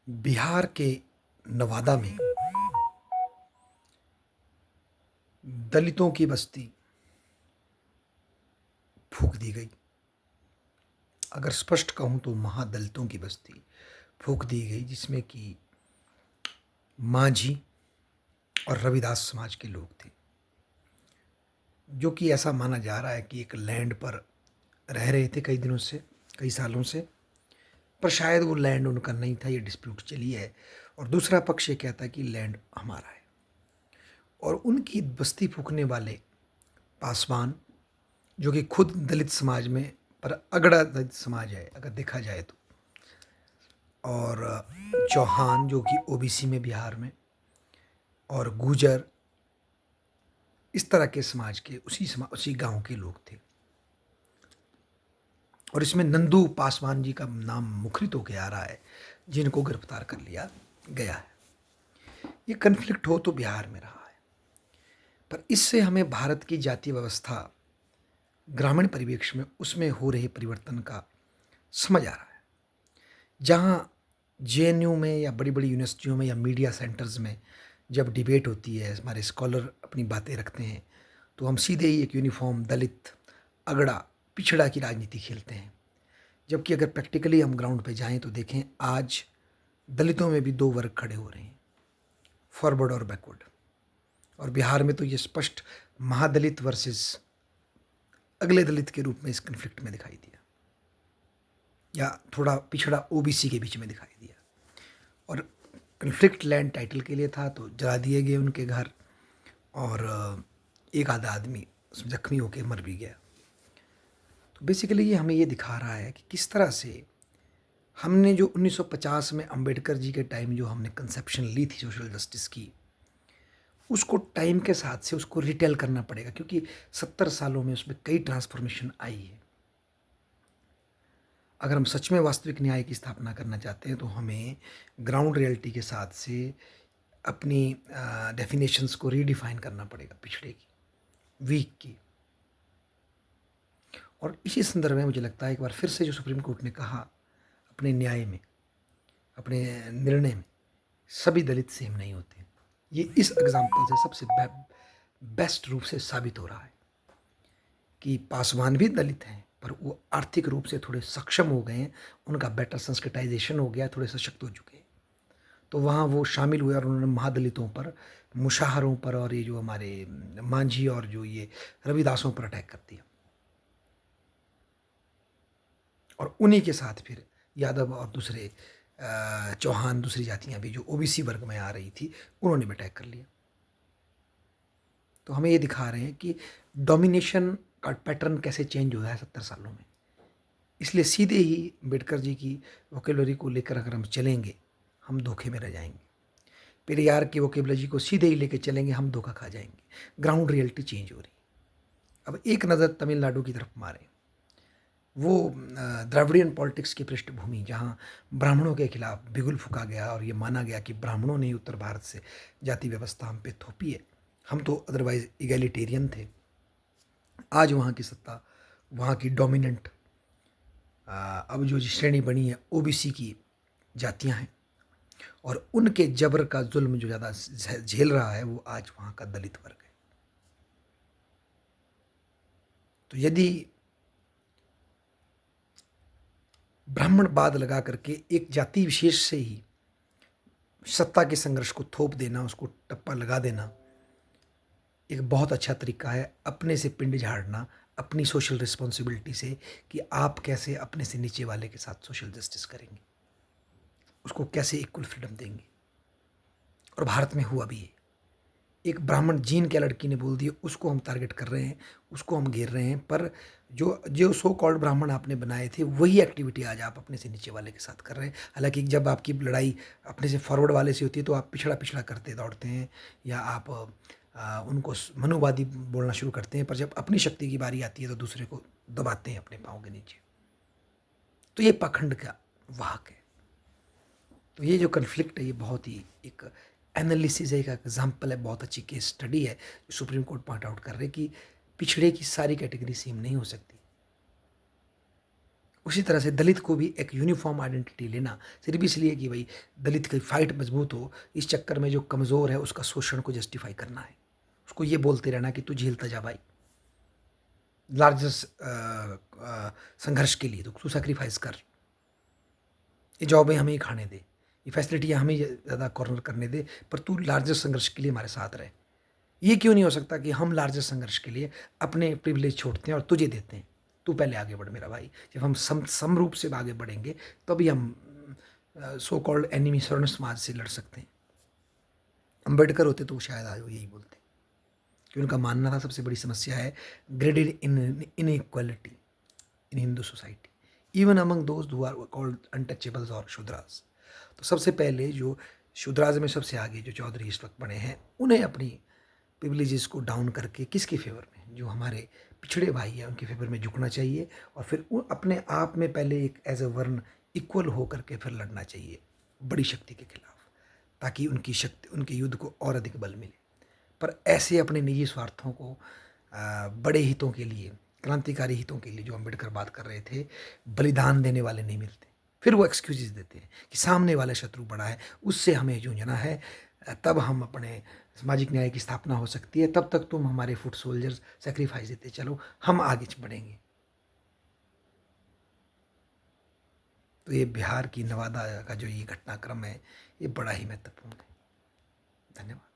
बिहार के नवादा में दलितों की बस्ती फूँक दी गई। अगर स्पष्ट कहूँ तो महादलितों की बस्ती फूँक दी गई, जिसमें कि मांझी और रविदास समाज के लोग थे, जो कि ऐसा माना जा रहा है कि एक लैंड पर रह रहे थे कई दिनों से, कई सालों से, पर शायद वो लैंड उनका नहीं था। ये डिस्प्यूट चली है और दूसरा पक्ष ये कहता है कि लैंड हमारा है। और उनकी बस्ती फूँकने वाले पासवान, जो कि खुद दलित समाज में, पर अगड़ा दलित समाज है अगर देखा जाए तो, और चौहान जो कि ओबीसी में बिहार में, और गुजर, इस तरह के समाज के उसी गांव के लोग थे। और इसमें नंदू पासवान जी का नाम मुखरित होकर आ रहा है, जिनको गिरफ्तार कर लिया गया है। ये कन्फ्लिक्ट हो तो बिहार में रहा है, पर इससे हमें भारत की जातीय व्यवस्था ग्रामीण परिवेश में उसमें हो रहे परिवर्तन का समझ आ रहा है। जहाँ जेएनयू में या बड़ी बड़ी यूनिवर्सिटियों में या मीडिया सेंटर्स में जब डिबेट होती है, हमारे स्कॉलर अपनी बातें रखते हैं, तो हम सीधे ही एक यूनिफॉर्म दलित, अगड़ा, पिछड़ा की राजनीति खेलते हैं। जबकि अगर प्रैक्टिकली हम ग्राउंड पे जाएं तो देखें, आज दलितों में भी दो वर्ग खड़े हो रहे हैं, फॉरवर्ड और बैकवर्ड। और बिहार में तो ये स्पष्ट महादलित वर्सेस अगले दलित के रूप में इस कन्फ्लिक्ट में दिखाई दिया, या थोड़ा पिछड़ा ओबीसी के बीच में दिखाई दिया। और कन्फ्लिक्ट लैंड टाइटल के लिए था, तो जला दिए गए उनके घर, और एक आधा आदमी उसमें जख्मी होकर मर भी गया। तो बेसिकली ये हमें ये दिखा रहा है कि किस तरह से हमने जो 1950 में अंबेडकर जी के टाइम जो हमने कंसेप्शन ली थी सोशल जस्टिस की, उसको टाइम के साथ से उसको रिटेल करना पड़ेगा, क्योंकि 70 सालों में उसमें कई ट्रांसफॉर्मेशन आई है। अगर हम सच में वास्तविक न्याय की स्थापना करना चाहते हैं तो हमें ग्राउंड रियलिटी के साथ से अपनी डेफिनेशंस को रीडिफाइन करना पड़ेगा, पिछड़े की, वीक की। और इसी संदर्भ में मुझे लगता है एक बार फिर से जो सुप्रीम कोर्ट ने कहा अपने न्याय में, अपने निर्णय में, सभी दलित सेम नहीं होते, ये इस एग्जाम्पल से सबसे बेस्ट रूप से साबित हो रहा है कि पासवान भी दलित हैं, पर वो आर्थिक रूप से थोड़े सक्षम हो गए हैं, उनका बेटर संस्कृताइजेशन हो गया, थोड़े सशक्त हो चुके हैं। तो वहाँ वो शामिल हुए और उन्होंने महादलितों पर, मुशाहरों पर, और ये जो हमारे मांझी और जो ये रविदासों पर अटैक कर दिया। और उन्हीं के साथ फिर यादव और दूसरे चौहान, दूसरी जातियां भी जो ओबीसी वर्ग में आ रही थी, उन्होंने भी अटैक कर लिया। तो हमें ये दिखा रहे हैं कि डोमिनेशन का पैटर्न कैसे चेंज हुआ है 70 सालों में। इसलिए सीधे ही अम्बेडकर जी की वोकेबलरी को लेकर अगर हम चलेंगे, हम धोखे में रह जाएंगे। पेरियार की वोकेबलरी को सीधे ही लेकर चलेंगे, हम धोखा खा जाएंगे। ग्राउंड रियलिटी चेंज हो रही। अब एक नज़र तमिलनाडु की तरफ मारें, वो द्रविडियन पॉलिटिक्स की पृष्ठभूमि, जहाँ ब्राह्मणों के खिलाफ बिगुल फूका गया और ये माना गया कि ब्राह्मणों ने ही उत्तर भारत से जाति व्यवस्था हम पे थोपी है, हम तो अदरवाइज इगैलिटेरियन थे। आज वहाँ की सत्ता, वहाँ की डोमिनेंट अब जो श्रेणी बनी है ओबीसी की जातियाँ हैं, और उनके जबर का जुल्म जो ज़्यादा झेल रहा है वो आज वहाँ का दलित वर्ग है। तो यदि ब्राह्मणवाद लगा करके एक जाति विशेष से ही सत्ता के संघर्ष को थोप देना, उसको टप्पा लगा देना, एक बहुत अच्छा तरीका है अपने से पिंड झाड़ना, अपनी सोशल रिस्पॉन्सिबिलिटी से, कि आप कैसे अपने से नीचे वाले के साथ सोशल जस्टिस करेंगे, उसको कैसे इक्वल फ्रीडम देंगे। और भारत में हुआ भी है। एक ब्राह्मण जीन के लड़की ने बोल दिया, उसको हम टारगेट कर रहे हैं, उसको हम घेर रहे हैं, पर जो जो सो कॉल्ड ब्राह्मण आपने बनाए थे, वही एक्टिविटी आज आप अपने से नीचे वाले के साथ कर रहे हैं। हालांकि जब आपकी लड़ाई अपने से फॉरवर्ड वाले से होती है तो आप पिछड़ा पिछड़ा करते दौड़ते हैं, या आप उनको मनुवादी बोलना शुरू करते हैं, पर जब अपनी शक्ति की बारी आती है तो दूसरे को दबाते हैं अपने पाँव के नीचे। तो ये पाखंड का वाहक है। तो ये जो कन्फ्लिक्ट है, ये बहुत ही एक एनालिसिस है, एक एग्जाम्पल है, बहुत अच्छी केस स्टडी है जो सुप्रीम कोर्ट पॉइंट आउट कर रहे हैं कि पिछड़े की सारी कैटेगरी सेम नहीं हो सकती। उसी तरह से दलित को भी एक यूनिफॉर्म आइडेंटिटी लेना सिर्फ इसलिए कि भाई दलित की फाइट मजबूत हो, इस चक्कर में जो कमज़ोर है उसका शोषण को जस्टिफाई करना है, उसको ये बोलते रहना कि तू झेलता जा भाई, लार्जेस्ट संघर्ष के लिए तो तू सेक्रीफाइस कर, ये जॉब हमें ही खाने दे, ये फैसिलिटियाँ हमें ज़्यादा कॉर्नर करने दे, पर तू लार्जेस्ट संघर्ष के लिए हमारे साथ रहे। ये क्यों नहीं हो सकता कि हम लार्जेस्ट संघर्ष के लिए अपने प्रिविलेज छोड़ते हैं और तुझे देते हैं, तू पहले आगे बढ़ मेरा भाई। जब हम समरूप से आगे बढ़ेंगे तभी हम सो कॉल्ड एनिमी स्वर्ण समाज से लड़ सकते हैं। अम्बेडकर होते तो वो शायद आज वो यही बोलते, कि उनका मानना था सबसे बड़ी समस्या है graded inequality in Hindu society even among those who are called untouchables और शूद्रास। तो सबसे पहले जो शूद्राज में सबसे आगे जो चौधरी इस वक्त बने हैं, उन्हें अपनी प्रिविलेजेस को डाउन करके किसके फेवर में, जो हमारे पिछड़े भाई हैं उनके फेवर में झुकना चाहिए, और फिर अपने आप में पहले एक एज ए वर्ण इक्वल हो करके फिर लड़ना चाहिए बड़ी शक्ति के खिलाफ, ताकि उनकी शक्ति, उनके युद्ध को और अधिक बल मिले। पर ऐसे अपने निजी स्वार्थों को बड़े हितों के लिए, क्रांतिकारी हितों के लिए, जो अम्बेडकर बात कर रहे थे, बलिदान देने वाले नहीं मिलते। फिर वो एक्सक्यूजेस देते हैं कि सामने वाला शत्रु बड़ा है, उससे हमें जूझना है, तब हम अपने सामाजिक न्याय की स्थापना हो सकती है, तब तक तुम हमारे फुट सोल्जर्स सेक्रीफाइस देते चलो, हम आगे बढ़ेंगे। तो ये बिहार की नवादा का जो ये घटनाक्रम है, ये बड़ा ही महत्वपूर्ण है। धन्यवाद।